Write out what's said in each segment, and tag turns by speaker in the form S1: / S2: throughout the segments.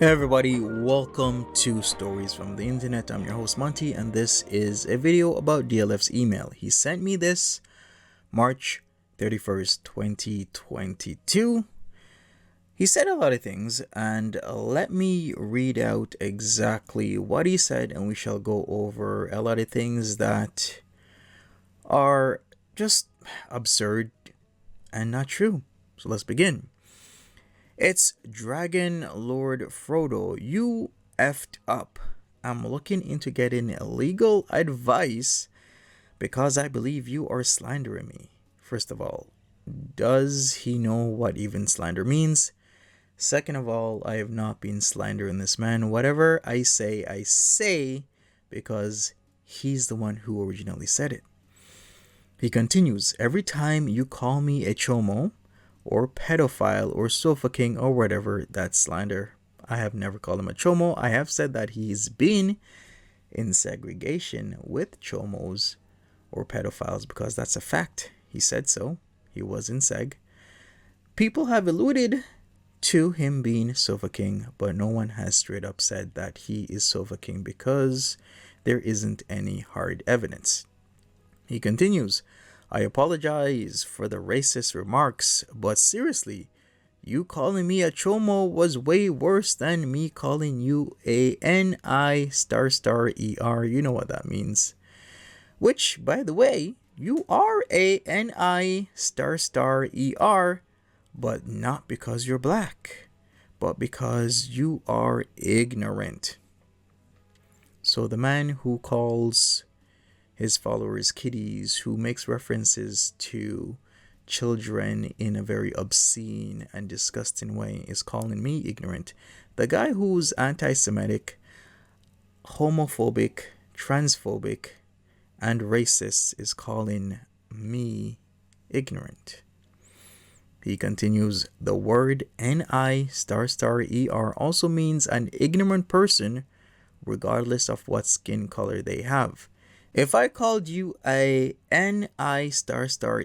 S1: Hey everybody, welcome to Stories from the Internet. I'm your host Monty, and this is a video about DLF's email. He sent me this March 31st, 2022. He said a lot of things, and let me read out exactly what he said, and we shall go over a lot of things that are just absurd and not true. So let's begin. It's Dragon Lord Frodo. You effed up. I'm looking into getting legal advice because I believe you are slandering me. First of all, does he know what even slander means? Second of all, I have not been slandering this man. Whatever I say because he's the one who originally said it. He continues, every time you call me a chomo, or pedophile, or sofa king, or whatever, that's slander. I have never called him a chomo. I have said that he's been in segregation with chomos or pedophiles because that's a fact. He said so. He was in seg. People have alluded to him being sofa king, but no one has straight up said that he is sofa king because there isn't any hard evidence. He continues, I apologize for the racist remarks, but seriously, you calling me a chomo was way worse than me calling you a N-I***ER. You know what that means. Which, by the way, you are a N-I***ER, but not because you're black, but because you are ignorant. So the man who calls his followers kiddies, who makes references to children in a very obscene and disgusting way, is calling me ignorant. The guy who's anti-Semitic, homophobic, transphobic, and racist is calling me ignorant. He continues, the word N-I***ER also means an ignorant person regardless of what skin color they have. If I called you a N-I***ER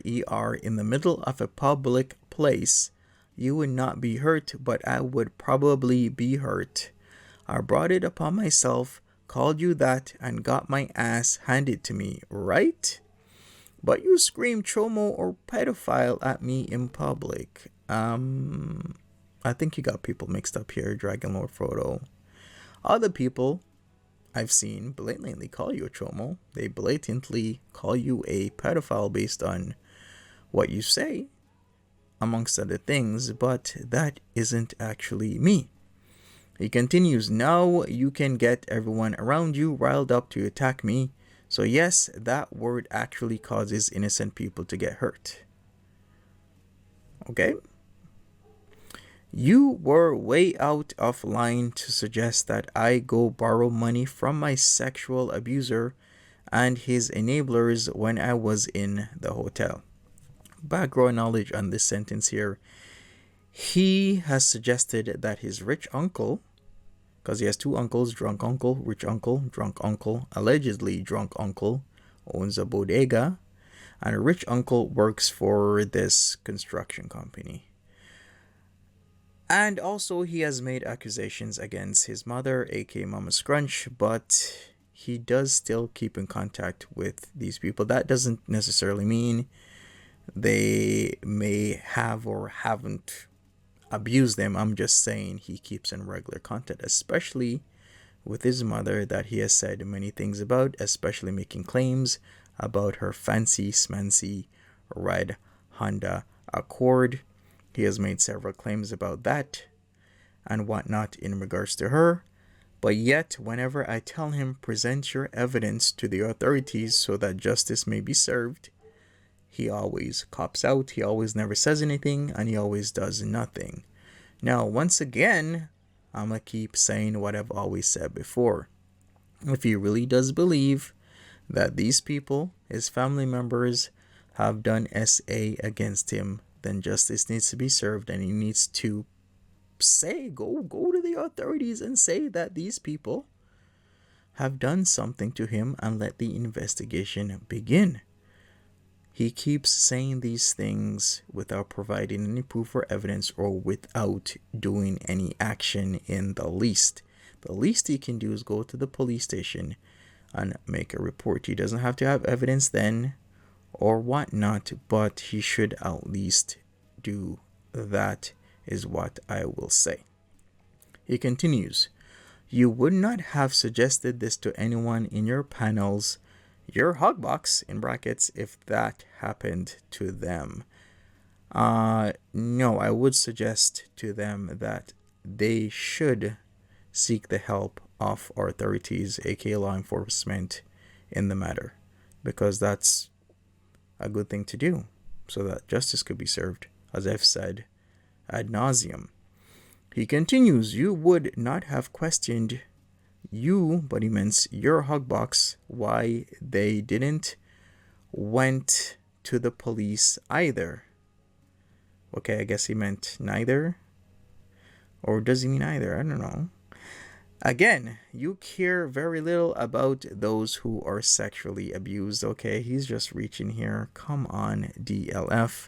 S1: in the middle of a public place, you would not be hurt, but I would probably be hurt. I brought it upon myself, called you that, and got my ass handed to me, right? But you scream chomo or pedophile at me in public. I think you got people mixed up here, Dragon Lord Frodo. Other people I've seen blatantly call you a chomo. They blatantly call you a pedophile based on what you say, amongst other things, but that isn't actually me. He continues, now you can get everyone around you riled up to attack me. So yes, that word actually causes innocent people to get hurt. Okay? You were way out of line to suggest that I go borrow money from my sexual abuser and his enablers when I was in the hotel. Background knowledge on this sentence here. He has suggested that his rich uncle, because he has two uncles, drunk uncle, rich uncle, drunk uncle, allegedly drunk uncle, owns a bodega, and a rich uncle works for this construction company. And also he has made accusations against his mother, aka Mama Scrunch, but he does still keep in contact with these people. That doesn't necessarily mean they may have or haven't abused them. I'm just saying he keeps in regular contact, especially with his mother that he has said many things about, especially making claims about her fancy smancy red Honda Accord. He has made several claims about that and whatnot in regards to her. But yet, whenever I tell him, present your evidence to the authorities so that justice may be served, he always cops out. He always never says anything, and he always does nothing. Now, once again, I'm going to keep saying what I've always said before. If he really does believe that these people, his family members, have done SA against him, then justice needs to be served, and he needs to say, go to the authorities and say that these people have done something to him and let the investigation begin. He keeps saying these things without providing any proof or evidence or without doing any action in the least. The least he can do is go to the police station and make a report. He doesn't have to have evidence then or whatnot, but he should at least do that, is what I will say. He continues, you would not have suggested this to anyone in your panels, your hugbox, in brackets, if that happened to them. No, I would suggest to them that they should seek the help of our authorities, aka law enforcement, in the matter, because that's a good thing to do so that justice could be served, as I've said ad nauseum. He continues, you would not have questioned but he means your hugbox, why they didn't went to the police either. Okay, I guess he meant neither. Or does he mean either? I don't know. Again, you care very little about those who are sexually abused. Okay, he's just reaching here. Come on, DLF.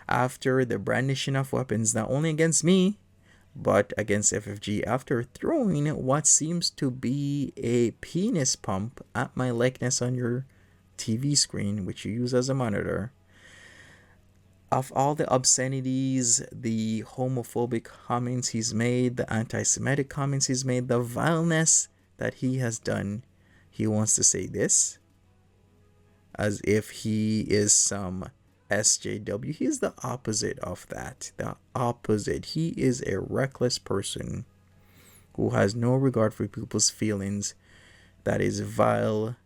S1: After the brandishing of weapons, not only against me, but against FFG, after throwing what seems to be a penis pump at my likeness on your TV screen, which you use as a monitor, of all the obscenities, the homophobic comments he's made, the anti-Semitic comments he's made, the vileness that he has done, he wants to say this as if he is some SJW. He's the opposite of that. The opposite. He is a reckless person who has no regard for people's feelings. That is vile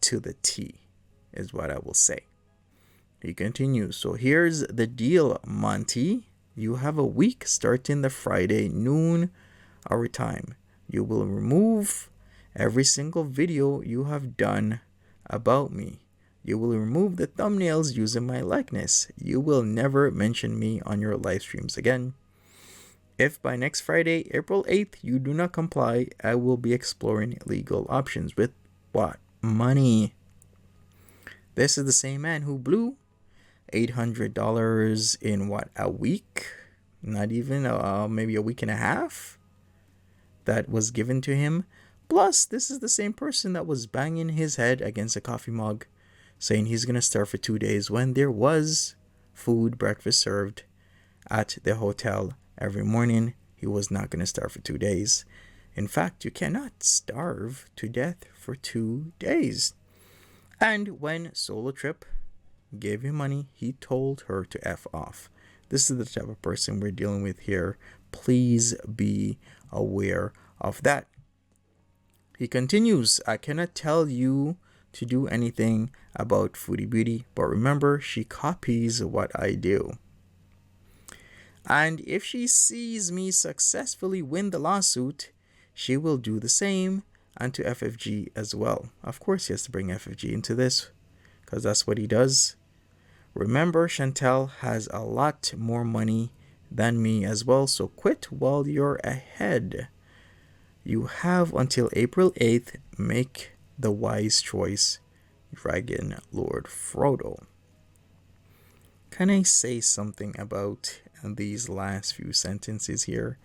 S1: to the T, is what I will say. He continues, so here's the deal, Monty. You have a week starting the Friday noon our time. You will remove every single video you have done about me. You will remove the thumbnails using my likeness. You will never mention me on your live streams again. If by next Friday, April 8th, you do not comply, I will be exploring legal options. With what? Money. This is the same man who blew $800 in what, a week? Not even, maybe a week and a half that was given to him. Plus, this is the same person that was banging his head against a coffee mug, saying he's going to starve for 2 days when there was food, breakfast served at the hotel every morning. He was not going to starve for 2 days. In fact, you cannot starve to death for 2 days. And when Solo Trip gave him money, he told her to F off. This is the type of person we're dealing with here. Please be aware of that. He continues, I cannot tell you to do anything about Foodie Beauty, but remember, she copies what I do. And if she sees me successfully win the lawsuit, she will do the same, and to FFG as well. Of course, he has to bring FFG into this, because that's what he does. Remember, Chantel has a lot more money than me as well, so quit while you're ahead. You have until April 8th. Make the wise choice, Dragon Lord Frodo. Can I say something about these last few sentences here?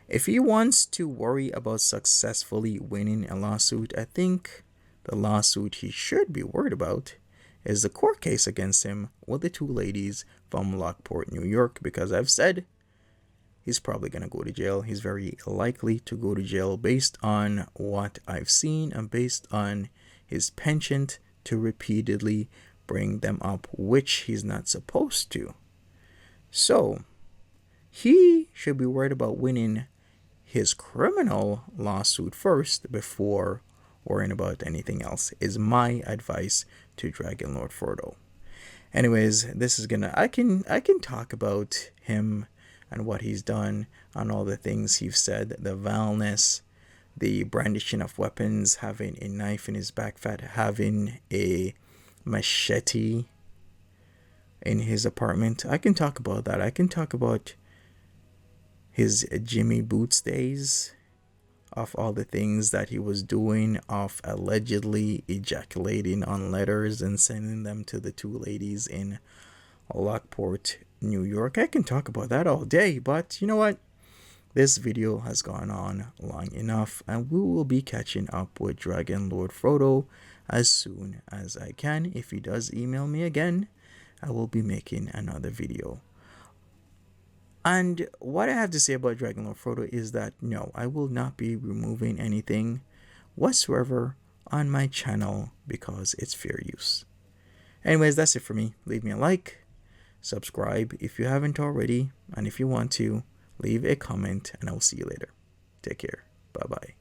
S1: If he wants to worry about successfully winning a lawsuit, I think the lawsuit he should be worried about is the court case against him with the two ladies from Lockport, New York, because I've said he's probably going to go to jail. He's very likely to go to jail based on what I've seen and based on his penchant to repeatedly bring them up, which he's not supposed to. So he should be worried about winning his criminal lawsuit first before worrying about anything else, is my advice to Dragon Lord Frodo. Anyways, this is gonna, I can talk about him and what he's done and all the things he's said, the vileness, the brandishing of weapons, having a knife in his back fat, having a machete in his apartment. I can talk about that. I can talk about his Jimmy Boots days of all the things that he was doing, of allegedly ejaculating on letters and sending them to the two ladies in Lockport, New York. I can talk about that all day, but you know what? This video has gone on long enough, and we will be catching up with Dragon Lord Frodo as soon as I can. If he does email me again, I will be making another video. And what I have to say about Dragon Lord Frodo is that no, I will not be removing anything whatsoever on my channel because it's fair use. Anyways, that's it for me. Leave me a like, subscribe if you haven't already, and if you want to, leave a comment, and I will see you later. Take care. Bye-bye.